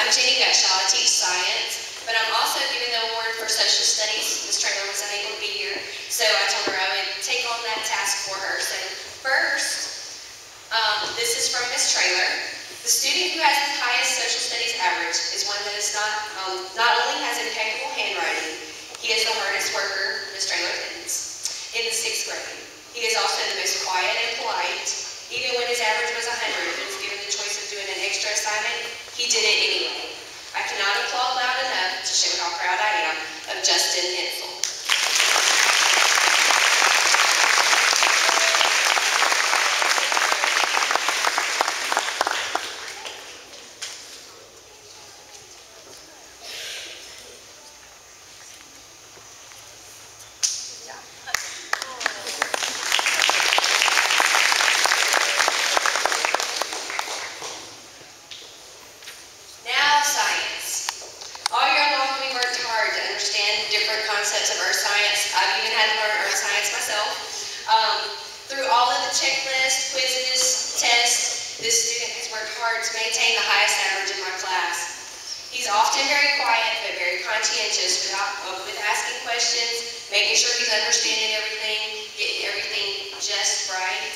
I teach science, but I'm also giving the award for social studies. Ms. Traylor was unable to be here, so I told her I would take on that task for her. So first, this is from Ms. Traylor. The student who has the highest social studies average is one that is not only has impeccable handwriting, he is the hardest worker, Ms. Traylor thinks, in the 6th grade. He is also the most quiet and polite. Even when his average was 100 and was given the choice of doing an extra assignment, he did it anyway. I cannot applaud loud enough to show how proud I am of Justin Hensel. Concepts of earth science. I've even had to learn earth science myself. Through all of the checklists, quizzes, tests, this student has worked hard to maintain the highest average in my class. He's often very quiet but very conscientious with asking questions, making sure he's understanding everything, getting everything just right.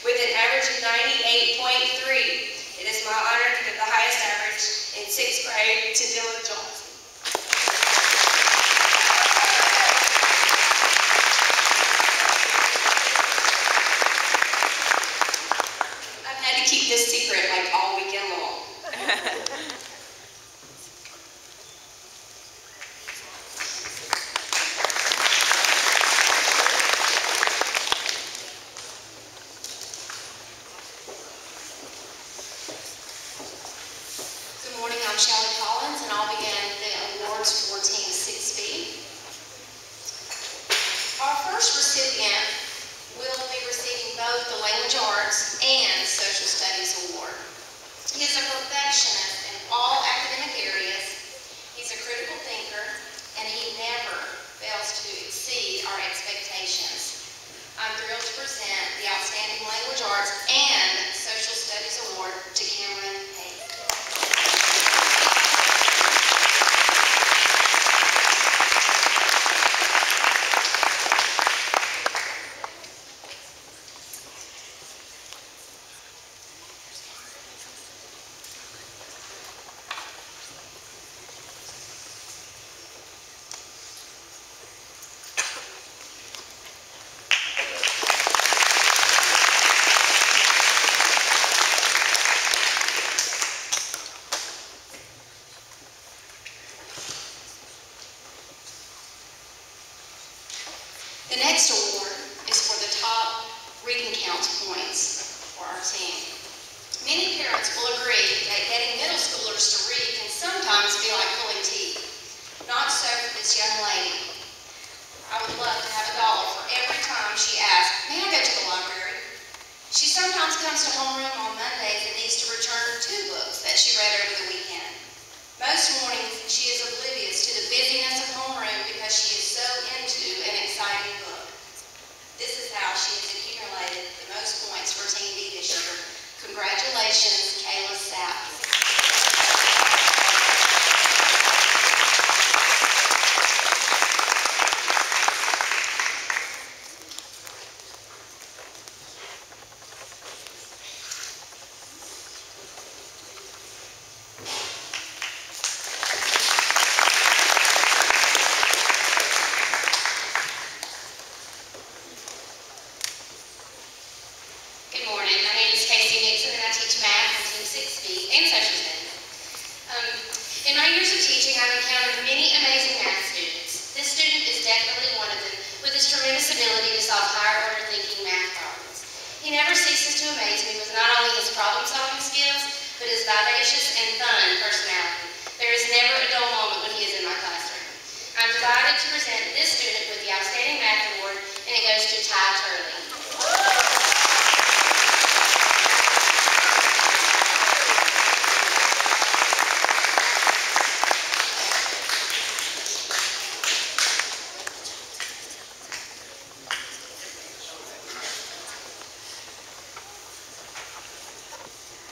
With an average of 98.3, it is my honor to give the highest average in 6th grade to Dylan Johnson. Keep this secret like all weekend long. Good morning, I'm Shelley Collins, and I'll begin the awards for Team 6B. Our first recipient will be receiving both the Language Arts and Social Studies Award. He is a perfectionist in all academic areas. He's a critical thinker, and he never fails to exceed our expectations. I'm thrilled to present the Outstanding Language Arts and Social Studies Award to Cameron Hayes. The next award is for the top reading counts points for our team. Many parents will agree that getting middle schoolers to read can sometimes be like pulling teeth. Not so for this young lady. I would love to have $1 for every time she asks, "May I go to the library?" She sometimes comes to homeroom on Mondays and needs to return 2 books that she read over the weekend. Most mornings, she is oblivious to the busyness of homeroom because she is so into an exciting book. This is how she has accumulated the most points for Team B this year. Congratulations, Kayla Sapp. In my years of teaching, I've encountered many amazing math students. This student is definitely one of them, with his tremendous ability to solve higher order thinking math problems. He never ceases to amaze me with not only his problem-solving skills, but his vivacious and fun personality. There is never a dull moment when he is in my classroom. I'm delighted to present this student with the Outstanding Math Award, and it goes to Ty Turley.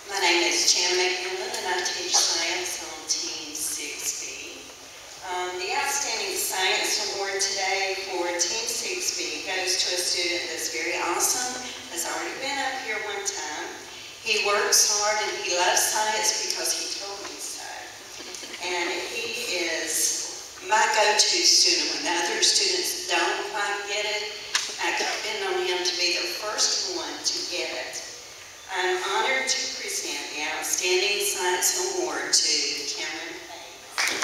My name is Chan McMillan, and I teach go-to student. When the other students don't quite get it, I depend on him to be the first one to get it. I'm honored to present the Outstanding Science Award to Cameron Hayes.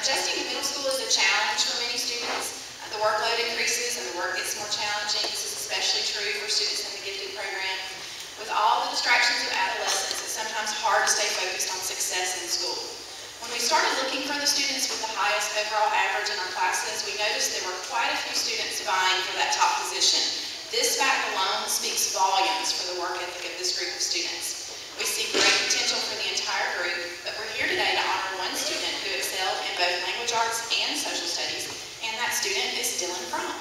Adjusting to middle school is a challenge for many students. The workload increases and the work gets more challenging. This is especially true for students in the gifted program. With all the distractions of adolescence, it's sometimes hard to stay focused on success in school. When we started looking for the students with the highest overall average in our classes, we noticed there were quite a few students vying for that top position. This fact alone speaks volumes for the work ethic of this group of students. We see great potential for the entire group, but we're here today to honor one student who excelled in both language arts and social studies, and that student is Dylan Fromm.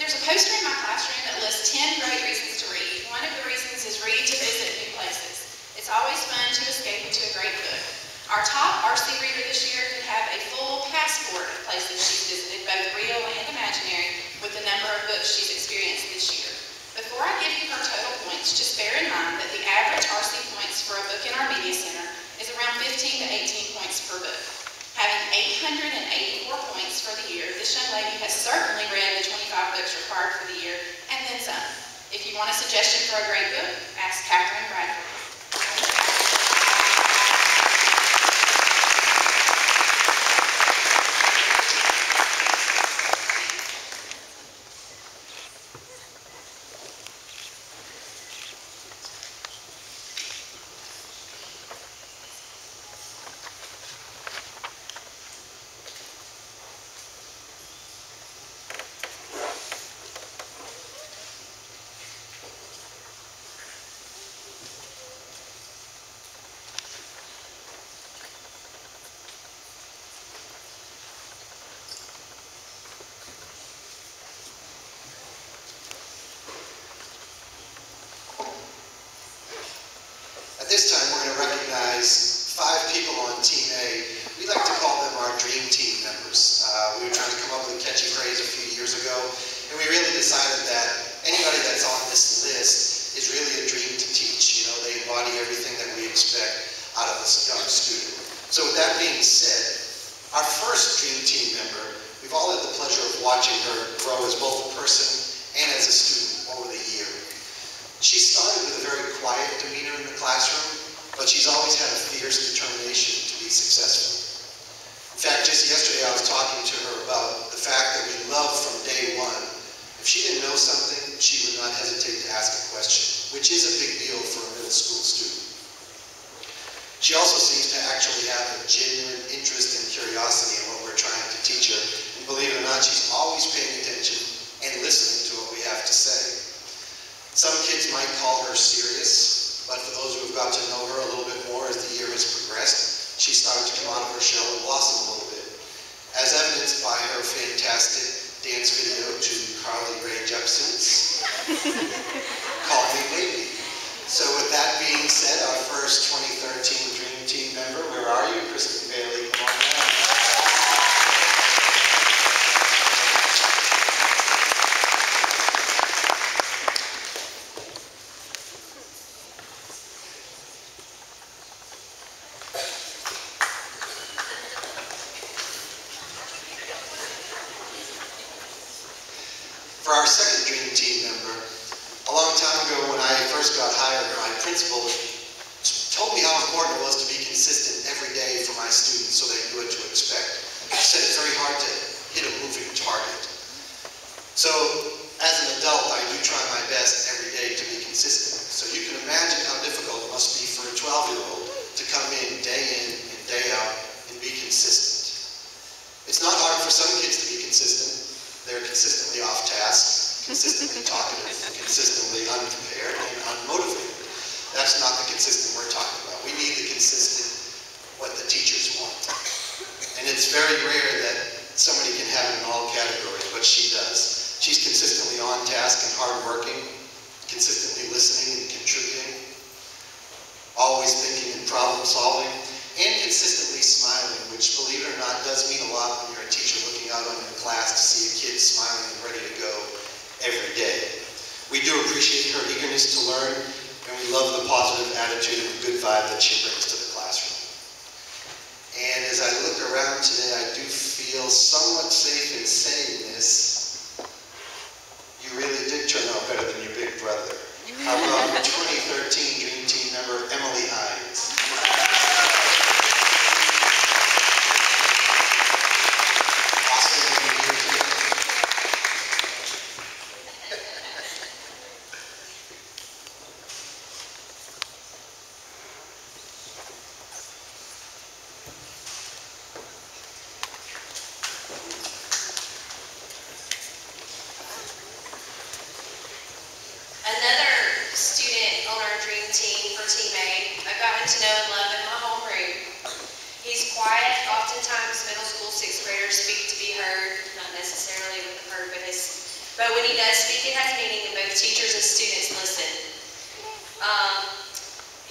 There's a poster in my classroom that lists 10 great reasons to read. One of the reasons is read to visit new places. It's always fun to escape into a great book. Our top RC reader this year could have a full passport of places she's visited, both real and imaginary, with the number of books she's experienced this year. Before I give you her total points, just bear in mind that the average RC points for a book in our media center is around 15 to 18 points per book. Having 884 points for the year, this young lady has certainly read the 25 books required for the year, and then some. If you want a suggestion for a great book, ask Catherine Bradford. At this time, we're going to recognize 5 people on Team A. We like to call them our dream team members. We were trying to come up with a catchy phrase a few years ago, and we really decided that anybody that's on this list is really a dream to teach. You know, they embody everything that we expect out of a young student. So with that being said, our first dream team member, we've all had the pleasure of watching her grow as both a person and as a student over the year. She started with a very quiet demeanor in the classroom, but she's always had a fierce determination to be successful. In fact, just yesterday I was talking to her about the fact that we love from day one. If she didn't know something, she would not hesitate to ask a question, which is a big deal for a middle school student. She also seems to actually have a genuine interest and curiosity in what we're trying to teach her. And believe it or not, she's always paying attention and listening to what we have to say. Some kids might call her serious, but for those who have got to know her a little bit more as the year has progressed, she started to come out of her shell and blossom a little bit, as evidenced by her fantastic dance video to Carly Rae Jepsen's Call Me Baby. So with that being said, our first 2013 Dream Team member, where are you? Kristen Bailey, come on down. For our second Dream Team member, A long time ago when I first got hired, my principal told me how important it was to be consistent every day for my students so they knew what to expect. He said it's very hard to hit a moving target. So as an adult, I do try my best every day to be consistent. So you can imagine how difficult it must be for a 12-year-old to come in and day out and be consistent. It's not hard for some kids to be consistent. They're consistently off task, consistently talkative, consistently unprepared, and unmotivated. That's not the consistent we're talking about. We need the consistent, what the teachers want. And it's very rare that somebody can have it in all categories, but she does. She's consistently on task and hardworking, consistently listening and contributing, always thinking and problem solving, and consistently smiling, which, believe it or not, does mean a lot when you're a teacher looking out on your class to see a kid smiling and ready to go every day. We do appreciate her eagerness to learn, and we love the positive attitude and the good vibe that she brings to the classroom. And as I look around today, I do feel somewhat safe in saying this. You really did turn out better than your big brother. How about your 2013 Dream Team member, Emily Hines? Awesome to be here today. Another student on our dream team for Team A, I've gotten to know and love in my homeroom. He's quiet. Oftentimes middle school sixth graders speak to be heard, not necessarily with a purpose. But when he does speak, it has meaning, and both teachers and students listen.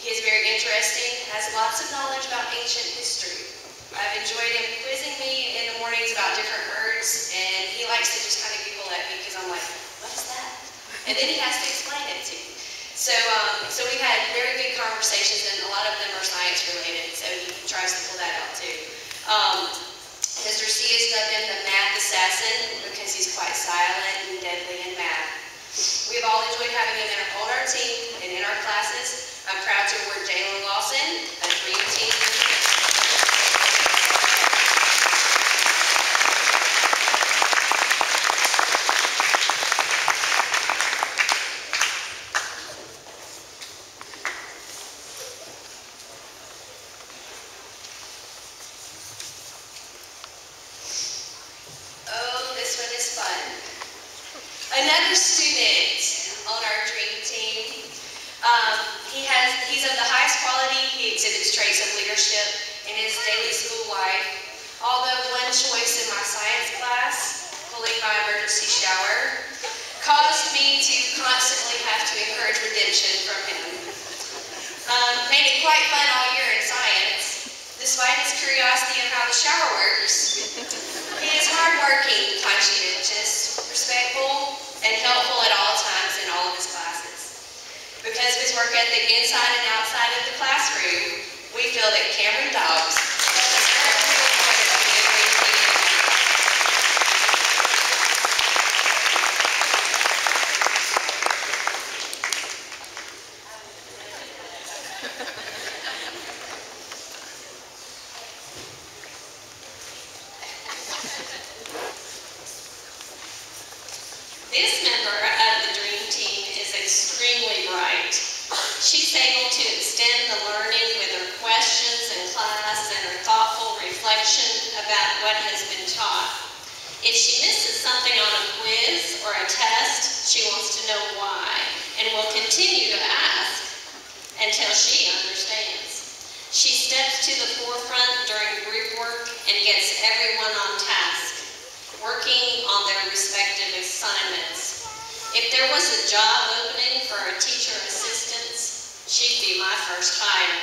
He is very interesting, has lots of knowledge about ancient history. I've enjoyed him quizzing me in the mornings about different birds, and he likes to just kind of giggle at me because I'm like, what is that? And then he has to explain it to me. So we've had very good conversations, and a lot of them are science related, so he tries to pull that out too. Mr. C has dubbed him the math assassin because he's quite silent and deadly in math. We've all enjoyed having him on our team and in our classes. I'm proud to award Jalen Lawson a Dream Team. Oh, this one is fun. Another student on our dream team. He's of the highest quality. He exhibits traits of leadership in his daily school life. Although one choice in my science class, pulling my emergency shower, caused me to constantly have to encourage redemption from him. Made it quite fun all year in science, despite his curiosity of how the shower works. He is hardworking, conscientious, respectful, and helpful at all times in all of his classes. Because of his work ethic inside and outside of the classroom, we feel that Cameron Dobbs has earned the award of the Dream Team. This member of the Dream Team is extremely bright. She's able to extend the learning with her questions in class and her thoughtful reflection about what has been taught. If she misses something on a quiz or a test, she wants to know why and will continue to ask until she understands. She steps to the forefront during group work and gets everyone on task, working on their respective assignments. If there was a job opening for a teacher assistant, she'd be my first hire.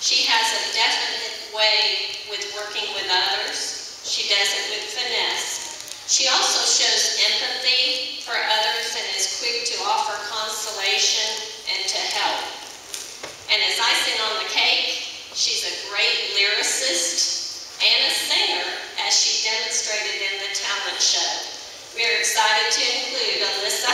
She has a definite way with working with others. She does it with finesse. She also shows empathy for others and is quick to offer consolation and to help. And as icing on the cake, she's a great lyricist and a singer, as she demonstrated in the talent show. We're excited to include Alyssa